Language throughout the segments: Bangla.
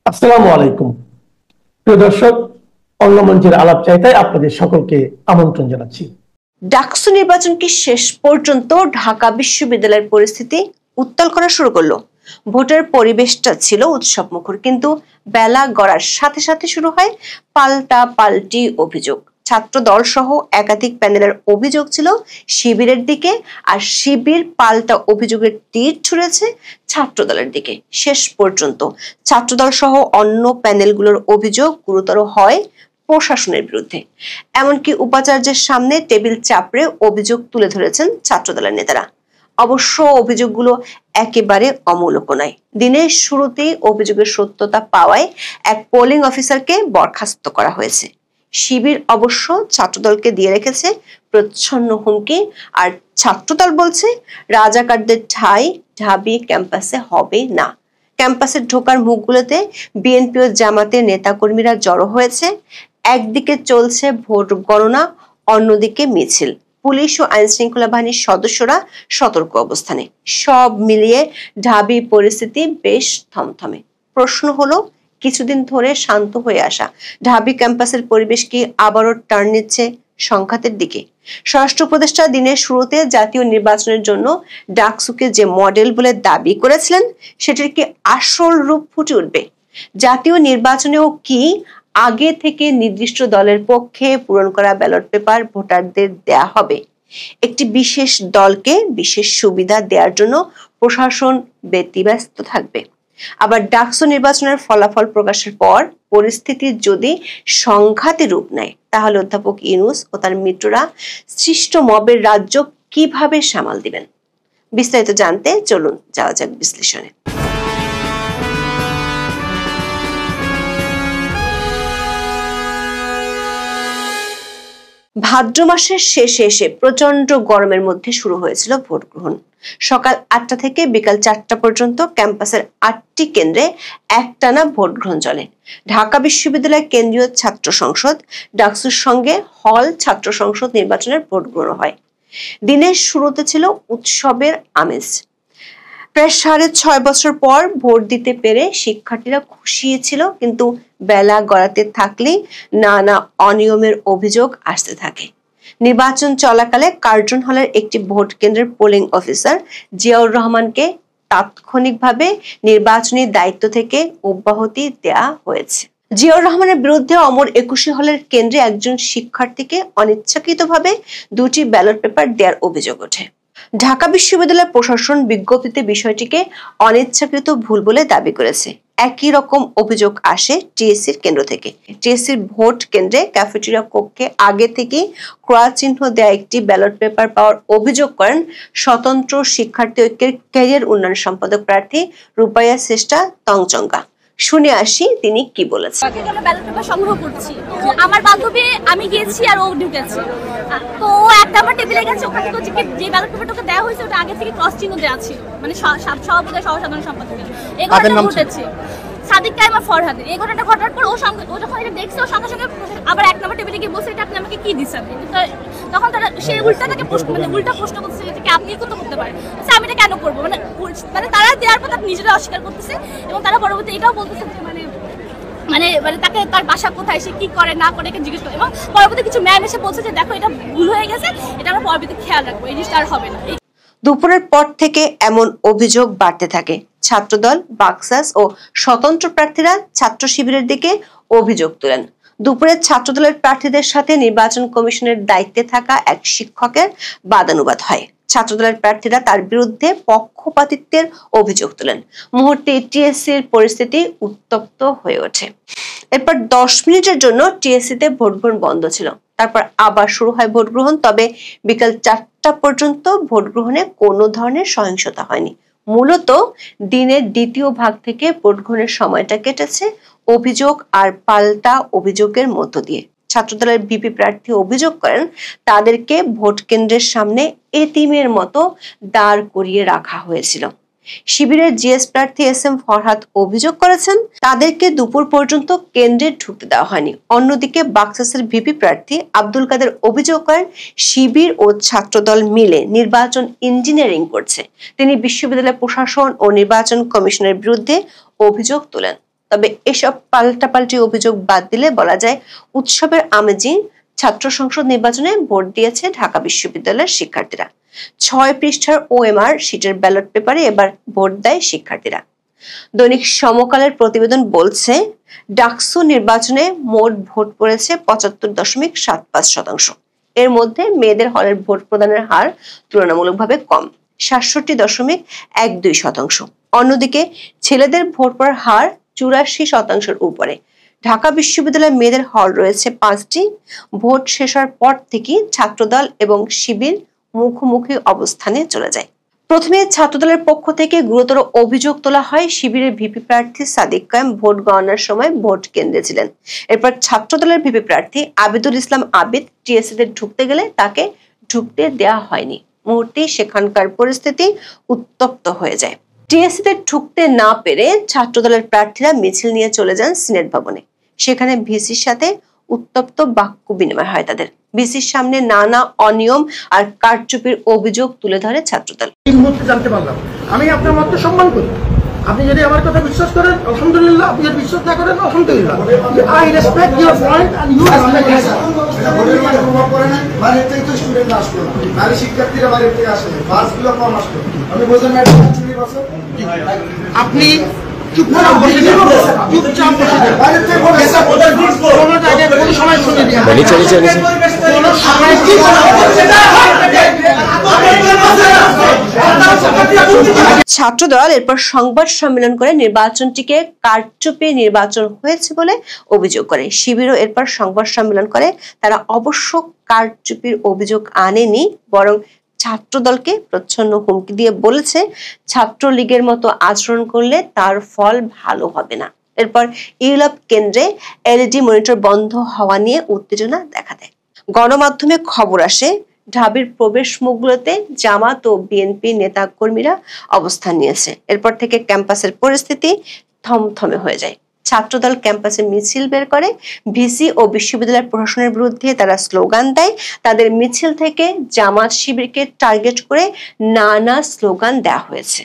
আসসালামু আলাইকুম প্রিয় দর্শক, অঙ্গমঞ্চের আলাপ চাইতায় আপনাদের সকলকে আমন্ত্রণ জানাচ্ছি। ডাকসু নির্বাচন কি শেষ পর্যন্ত ঢাকা বিশ্ববিদ্যালয়ের পরিস্থিতি উত্তাল করা শুরু করলো? ভোটের পরিবেশটা ছিল উৎসবমুখর, কিন্তু বেলা গড়ার সাথে সাথে শুরু হয় পাল্টা পাল্টি অভিযোগ। ছাত্র দল সহ একাধিক প্যানেলের অভিযোগ ছিল শিবিরের দিকে, আর শিবির পাল্টা অভিযোগের তীর ছুঁড়েছে ছাত্র দলের দিকে। শেষ পর্যন্ত ছাত্রদল সহ অন্য প্যানেলগুলোর অভিযোগ গুরুতর হয় প্রশাসনের বিরুদ্ধে। এমনকি উপাচার্যের সামনে টেবিল চাপড়ে অভিযোগ তুলে ধরেছেন ছাত্রদলের নেতারা। অবশ্য অভিযোগগুলো একেবারে অমূলক নয়। দিনের শুরুতেই অভিযোগের সত্যতা পাওয়ায় এক পোলিং অফিসারকে বরখাস্ত করা হয়েছে। শিবির অবশ্য ছাত্রদলকে দিয়ে রেখেছে প্রচ্ছন্ন হুমকি, আর ছাত্রদল বলছে রাজাকারদের ঠাঁই ঢাবি ক্যাম্পাসে হবে না। ক্যাম্পাসে ঢোকার মুখগুলোতে বিএনপি ও জামাতের নেতাকর্মীরা জড়ো হয়েছে। একদিকে চলছে ভোট গণনা, অন্যদিকে মিছিল। পুলিশ ও আইন শৃঙ্খলা বাহিনীর সদস্যরা সতর্ক অবস্থানে। সব মিলিয়ে ঢাবি পরিস্থিতি বেশ থমথমে। প্রশ্ন হলো, কিছুদিন ধরে শান্ত হয়ে আসা ঢাবি ক্যাম্পাসের পরিবেশ কি আবারও টার্ন নিচ্ছে সংঘাতের দিকে? স্বরাষ্ট্র উপদেষ্টা দিনের শুরুতে জাতীয় নির্বাচনের জন্য ডাকসুকে যে মডেল বলে দাবি করেছিলেন, সেটির কি আসল রূপ ফুটে উঠবে? জাতীয় নির্বাচনেও কি আগে থেকে নির্দিষ্ট দলের পক্ষে পূরণ করা ব্যালট পেপার ভোটারদের দেয়া হবে? একটি বিশেষ দলকে বিশেষ সুবিধা দেওয়ার জন্য প্রশাসন ব্যতিব্যস্ত থাকবে। আবার ডাকসু নির্বাচনের ফলাফল প্রকাশের পর পরিস্থিতি যদি সংঘাতে রূপ নেয়, তাহলে অধ্যাপক ইউনূস ও তার মিত্ররা সৃষ্ট মবের রাজ্য কিভাবে সামাল দিবেন? বিস্তারিত জানতে চলুন যাওয়া যাক বিশ্লেষণে। ভাদ্র মাসের শেষে এসে প্রচন্ড গরমের মধ্যে শুরু হয়েছিল ভোট গ্রহণ। সকাল 8টা থেকে বিকাল 4টা পর্যন্ত ক্যাম্পাসের 8টি কেন্দ্রে একটানা ভোট গ্রহণ চলে। ঢাকা বিশ্ববিদ্যালয় কেন্দ্রীয় ছাত্র সংসদ ডাকসুর সঙ্গে হল ছাত্র সংসদ নির্বাচনের ভোট গ্রহণ হয়। দিনের শুরুতে ছিল উৎসবের আমেজ। প্রায় 6.5 বছর পর ভোট দিতে পেরে শিক্ষার্থীরা খুশি ছিল, কিন্তু বেলা গড়াতে থাকলেই নানা অনিয়মের অভিযোগ আসতে থাকে। নির্বাচন চলাকালে কার্জন হলের একটি ভোট কেন্দ্রের পোলিং অফিসার জিয়াউর রহমানকে তাৎক্ষণিকভাবে নির্বাচনী দায়িত্ব থেকে অব্যাহতি দেয়া হয়েছে। জিয়াউর রহমানের বিরুদ্ধে অমর 21 হলের কেন্দ্রে একজন শিক্ষার্থীকে অনিচ্ছাকৃতভাবে 2টি ব্যালট পেপার দেওয়ার অভিযোগ ওঠে। ঢাকা বিশ্ববিদ্যালয় প্রশাসন বিজ্ঞপ্তিতে বিষয়টিকে অনিচ্ছাকৃত ভুল বলে দাবি করেছে। একই রকম অভিযোগ আসে টিএসসির কেন্দ্র থেকে। টিএসসির ভোট কেন্দ্রে ক্যাফেটেরিয়া কক্ষে আগে থেকে ক্রয় চিহ্ন দেয়া একটি ব্যালট পেপার পাওয়ার অভিযোগ করেন স্বতন্ত্র শিক্ষার্থী ঐক্যের ক্যারিয়ার উন্নয়ন সম্পাদক প্রার্থী রূপাইয়া শ্রেষ্ঠা তংচঙ্গা। শুনে আসি তিনি কি বলেছেন। ব্যালট পেপার সংগ্রহ করছি, আমার বান্ধবী আমি গিয়েছি আর ও ঢুকেছে, তো ও একটা আমার টেবিলে গেছে, ওখানে তো যে ব্যালট পেপারটাকে দেওয়া হয়েছে ওটা আগে থেকে ক্রস চিহ্ন দেওয়া ছিল, মানে সভাপতি সহসাধারণ সম্পাদকের। এই ঘটনাটা ঘটেছে সাদিক কাইমা ফরহাদের। এই ঘটনাটা ঘটার পর ও যখন এটা দেখছে, ও সঙ্গে সঙ্গে আবার 1 নম্বর টেবিলে গিয়ে বসে, এটা আপনি আমাকে কি দিচ্ছেন? তখন তারা সে উল্টা প্রশ্ন করছে যে আপনি তো করতে পারেন, আমি এটা কেন করবো? মানে তারা দেওয়ার পর নিজেরা অস্বীকার করতেছে, এবং তারা পরবর্তী এটাও বলতেছে যে মানে তাকে তার বাসা কোথায়, সে কি করে না করে এটা জিজ্ঞেস করে, এবং পরবর্তী কিছু ম্যাম এসে বলছে যে দেখো এটা ভুল হয়ে গেছে, এটা আমরা পরবর্তী খেয়াল রাখবো, এই জিনিসটা আর হবে না। দুপুরের পর থেকে এমন অভিযোগ বাড়তে থাকে। ছাত্রদল, বাকসাস ও স্বতন্ত্র প্রার্থীরা ছাত্র শিবিরের দিকে অভিযোগ তোলেন। দুপুরে ছাত্রদলের প্রার্থীদের সাথে নির্বাচন কমিশনের দায়িত্বে থাকা এক শিক্ষকের বাদানুবাদ হয়। ছাত্রদলের প্রার্থীরা তার বিরুদ্ধে পক্ষপাতিত্বের অভিযোগ তোলেন। মুহূর্তে টিএসসির পরিস্থিতি উত্তপ্ত হয়ে ওঠে। এরপর 10 মিনিটের জন্য টিএসসিতে ভোট গ্রহণ বন্ধ ছিল। তারপর আবার শুরু হয় ভোট গ্রহণ, তবে বিকাল 4টা পর্যন্ত ভোট গ্রহণে কোনো ধরনের সহিংসতা হয়নি। মূলত দিনের দ্বিতীয় ভাগ থেকে ভোট গ্রহণের সময়টা কেটেছে অভিযোগ আর পাল্টা অভিযোগের মধ্য দিয়ে। ছাত্রদলের ভিপি প্রার্থী অভিযোগ করেন তাদেরকে ভোট কেন্দ্রের সামনে এতিমের মতো দাঁড় করিয়ে রাখা হয়েছিল। শিবিরের জিএস প্রার্থী এসএম ফরহাদ অভিযোগ করেছেন তাদেরকে দুপুর পর্যন্ত কেন্দ্রে ঢুকতে দেওয়া হয়নি। অন্যদিকে বাকসাসের ভিপি প্রার্থী আব্দুল কাদের অভিযোগ করেন শিবির ও ছাত্রদল মিলে নির্বাচন ইঞ্জিনিয়ারিং করছে। তিনি বিশ্ববিদ্যালয় প্রশাসন ও নির্বাচন কমিশনের বিরুদ্ধে অভিযোগ তোলেন। তবে এসব পাল্টাপাল্টি অভিযোগ বাদ দিলে বলা যায় উৎসবের আমেজে ছাত্র সংসদ নির্বাচনে ভোট দিয়েছে ঢাকা বিশ্ববিদ্যালয়ের শিক্ষার্থীরা। 6 পৃষ্ঠার OMR শিটের ব্যালট পেপারে এবার ভোট দেয় শিক্ষার্থীরা। দৈনিক সমকালের প্রতিবেদন বলছে, ডাকসু নির্বাচনে মোট ভোট পড়েছে 75.75%। এর মধ্যে মেয়েদের হলের ভোট প্রদানের হার তুলনামূলকভাবে কম, 67.12%। অন্যদিকে ছেলেদের ভোট পড়ার হার 84%-এর উপরে। ঢাকা বিশ্ববিদ্যালয়ের মেয়েদের হল রয়েছে 5টি। ভোট শেষ হওয়ার পর থেকেই ছাত্রদল এবং শিবির মুখোমুখি অবস্থানে চলে যায়। প্রথমে ছাত্রদলের পক্ষ থেকে গুরুতর অভিযোগ তোলা হয় শিবিরের ভিপি প্রার্থী সাদিক কায়েম ভোট গণনার সময় ভোট কেন্দ্রে ছিলেন। এরপর ছাত্রদলের ভিপি প্রার্থী আবিদুল ইসলাম আবিদ টিএসসিতে ঢুকতে গেলে তাকে ঢুকতে দেওয়া হয়নি। মুহূর্তে সেখানকার পরিস্থিতি উত্তপ্ত হয়ে যায়। টিএসসিতে ঢুকতে না পেরে ছাত্রদলের প্রার্থীরা মিছিল নিয়ে চলে যান সিনেট ভবনে। সেখানে ভিসির সাথে উত্তপ্ত বাক্য বিনিময় হয় তাদের। ভিসির সামনে নানা অনিয়ম আর কারচুপির অভিযোগ তুলে ধরে ছাত্রদল। এই মুহূর্তে জানতে পারলাম, আমি আপনার মতকে সম্মান করি। আপনি যদি আমার কথা বিশ্বাস করেন আলহামদুলিল্লাহ, আপনি যদি বিশ্বাস না করেন আলহামদুলিল্লাহ। I respect your point and you respect my point. ভোটের মানে প্রভাব পড়ে না, বাইরে থেকে তো স্টুডেন্ট আসলো, নারী শিক্ষার্থীরা বাইরে থেকে আসে, বাসগুলো কম আসলো। আপনি বোঝেন না 40%? আপনি চুপচাপ বসে যান, চুপচাপ বসে যান। বাইরে থেকে কোনো জায়গায় কোনো সময় শুনে দিন, কোনো সময় কি ছাত্রদল এরপর সংবাদ সম্মেলন করে নির্বাচনটিকে কারচুপি নির্বাচন হয়েছে বলে অভিযোগ করে। শিবিরও এরপর সংবাদ সম্মেলন করে তারা অবশ্য কারচুপির অভিযোগ আনেনি, বরং ছাত্রদলকে প্রচ্ছন্ন হুমকি দিয়ে বলেছে ছাত্রলীগের মতো আচরণ করলে তার ফল ভালো হবে না। এরপর ইউলাপ কেন্দ্রে এলইডি মনিটর বন্ধ হওয়া নিয়ে উত্তেজনা দেখা দেয়। গণমাধ্যমে খবর আসে ঢাবির প্রবেশ মুখগুলোতে জামাত ও বিএনপি নেতা কর্মীরা অবস্থান নিয়েছে। এরপর থেকে ক্যাম্পাসের পরিস্থিতি থমথমে হয়ে যায়। ছাত্রদল ক্যাম্পাসে মিছিল বের করে, ভিসি ও বিশ্ববিদ্যালয়ের প্রশাসনের বিরুদ্ধে তারা স্লোগান দেয়। তাদের মিছিল থেকে জামাত শিবিরকে টার্গেট করে নানা স্লোগান দেওয়া হয়েছে।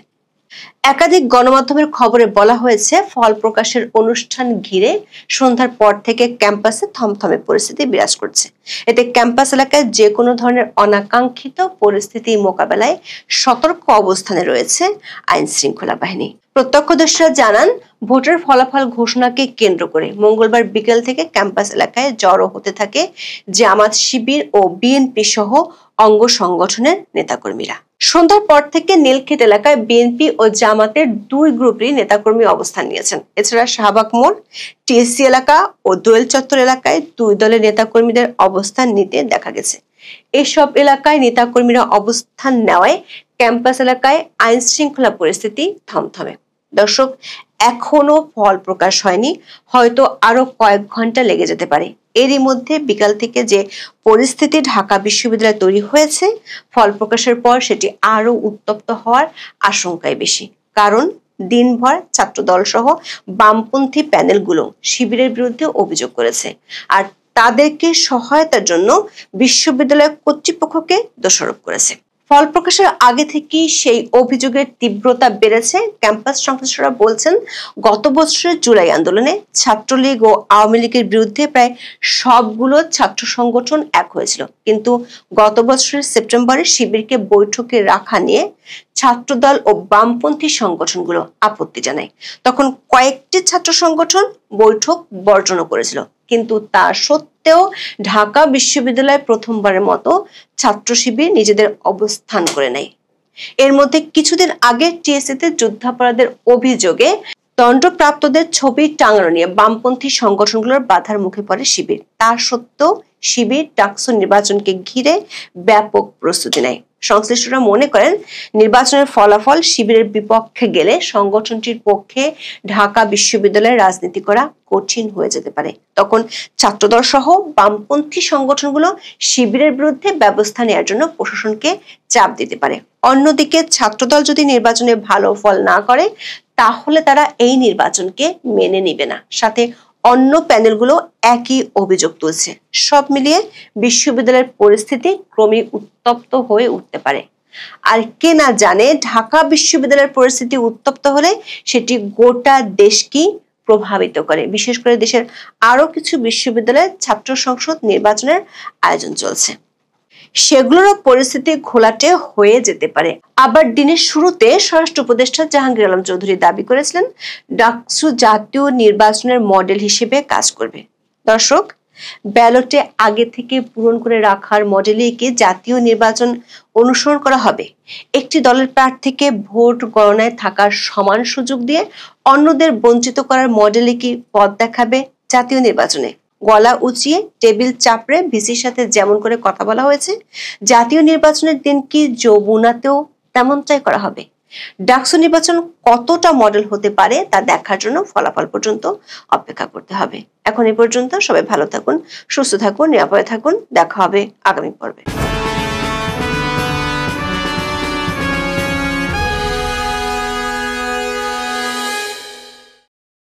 একাধিক গণমাধ্যমের খবরে বলা হয়েছে ফল প্রকাশের অনুষ্ঠান ঘিরে সন্ধ্যার পর থেকে ক্যাম্পাসে থমথমে পরিস্থিতি বিরাজ করছে। এতে ক্যাম্পাস এলাকায় যে কোনো ধরনের অনাকাঙ্ক্ষিত পরিস্থিতি মোকাবেলায় সতর্ক অবস্থানে রয়েছে আইন শৃঙ্খলা বাহিনী। প্রত্যক্ষদর্শীরা জানান, ভোটের ফলাফল ঘোষণাকে কেন্দ্র করে মঙ্গলবার বিকেল থেকে ক্যাম্পাস এলাকায় জড়ো হতে থাকে জামাত শিবির ও বিএনপি সহ অঙ্গ সংগঠনের নেতাকর্মীরা। সন্ধ্যার পর থেকে নীলক্ষেত এলাকায় বিএনপি ও জামাতের দুই গ্রুপেরই নেতাকর্মী অবস্থান নিয়েছেন। এছাড়া শাহবাগ মোড়, টিএসসি এলাকা ও দোয়েল চত্বর এলাকায় দুই দলের নেতাকর্মীদের অবস্থান নিতে দেখা গেছে। এসব এলাকায় নেতাকর্মীরা অবস্থান নেওয়ায় ক্যাম্পাস এলাকায় আইন শৃঙ্খলা পরিস্থিতি থমথমে। দর্শক, এখনো ফল প্রকাশ হয়নি, হয়তো আরো কয়েক ঘন্টা লেগে যেতে পারে। এরই মধ্যে বিকাল থেকে যে পরিস্থিতি ঢাকা বিশ্ববিদ্যালয়ে তৈরি হয়েছে, ফল প্রকাশের পর সেটি আরো উত্তপ্ত হওয়ার আশঙ্কাই বেশি। কারণ দিনভর ছাত্রদল সহ বামপন্থী প্যানেলগুলো শিবিরের বিরুদ্ধে অভিযোগ করেছে, আর তাদেরকে সহায়তার জন্য বিশ্ববিদ্যালয় কর্তৃপক্ষকে দোষারোপ করেছে। ফল প্রকাশের আগে থেকেই সেই অভিযোগের তীব্রতা বেড়েছে। ক্যাম্পাস সংশ্লিষ্টরা বলছেন, গত বছরের জুলাই আন্দোলনে ছাত্রলীগ ও আওয়ামী লীগের বিরুদ্ধে প্রায় সবগুলো ছাত্র সংগঠন এক হয়েছিল, কিন্তু গত বছরের সেপ্টেম্বরে শিবিরকে বৈঠকে রাখা নিয়ে ছাত্রদল ও বামপন্থী সংগঠনগুলো আপত্তি জানায়। তখন কয়েকটি ছাত্র সংগঠন বৈঠক বর্জন করেছিল, কিন্তু তা সত্ত্বেও ঢাকা বিশ্ববিদ্যালয় প্রথমবারের মতো ছাত্র শিবির নিজেদের অবস্থান করে নেয়। এর মধ্যে কিছুদিন আগে টিএসসিতে যুদ্ধাপরাধের অভিযোগে দণ্ডপ্রাপ্তদের ছবি টাঙানো নিয়ে বামপন্থী সংগঠনগুলোর বাধার মুখে পড়ে শিবির। তা সত্ত্বেও শিবির ডাকসু নির্বাচনকে ঘিরে ব্যাপক প্রস্তুতি নেয়। সংশ্লিষ্টরা মনে করেন, নির্বাচনের ফলাফল শিবিরের বিপক্ষে গেলে সংগঠনটির পক্ষে ঢাকা বিশ্ববিদ্যালয়ে রাজনীতি করা কঠিন হয়ে যেতে পারে। তখন ছাত্রদল সহ বামপন্থী সংগঠনগুলো শিবিরের বিরুদ্ধে ব্যবস্থা নেওয়ার জন্য প্রশাসনকে চাপ দিতে পারে। অন্যদিকে ছাত্রদল যদি নির্বাচনে ভালো ফল না করে, তাহলে তারা এই নির্বাচনকে মেনে নিবে না। সাথে অন্য প্যানেলগুলো একই অভিযোগ তুলছে। সব মিলিয়ে বিশ্ববিদ্যালয়ের পরিস্থিতি ক্রমে উত্তপ্ত হয়ে উঠতে পারে। আর কে না জানে, ঢাকা বিশ্ববিদ্যালয়ের পরিস্থিতি উত্তপ্ত হলে সেটি গোটা দেশকে প্রভাবিত করে। বিশেষ করে দেশের আরো কিছু বিশ্ববিদ্যালয়ে ছাত্র সংসদ নির্বাচনের আয়োজন চলছে, সেগুলোরও পরিস্থিতি ঘোলাটে হয়ে যেতে পারে। আবার দিনের শুরুতে স্বরাষ্ট্র উপদেষ্টা জাহাঙ্গীর আলম চৌধুরী দাবি করেছিলেন ডাকসু জাতীয় নির্বাচনের মডেল হিসেবে কাজ করবে। দর্শক, ব্যালটে আগে থেকে পূরণ করে রাখার মডেলে কি জাতীয় নির্বাচন অনুসরণ করা হবে? একটি দলের প্রার্থীকে ভোট গণনায় থাকার সমান সুযোগ দিয়ে অন্যদের বঞ্চিত করার মডেলে কি পথ দেখাবে জাতীয় নির্বাচনে? গলা উঁচিয়ে টেবিল চাপড়ে ভিসির সাথে যেমন করে কথা বলা হয়েছে, জাতীয় নির্বাচনের দিন কি যমুনাতেও তেমনটাই করা হবে? ডাকসু নির্বাচন কতটা মডেল হতে পারে তা দেখার জন্য ফলাফল পর্যন্ত অপেক্ষা করতে হবে। এখন এ পর্যন্ত, সবাই ভালো থাকুন, সুস্থ থাকুন, নিরাপদে থাকুন। দেখা হবে আগামী পর্বে।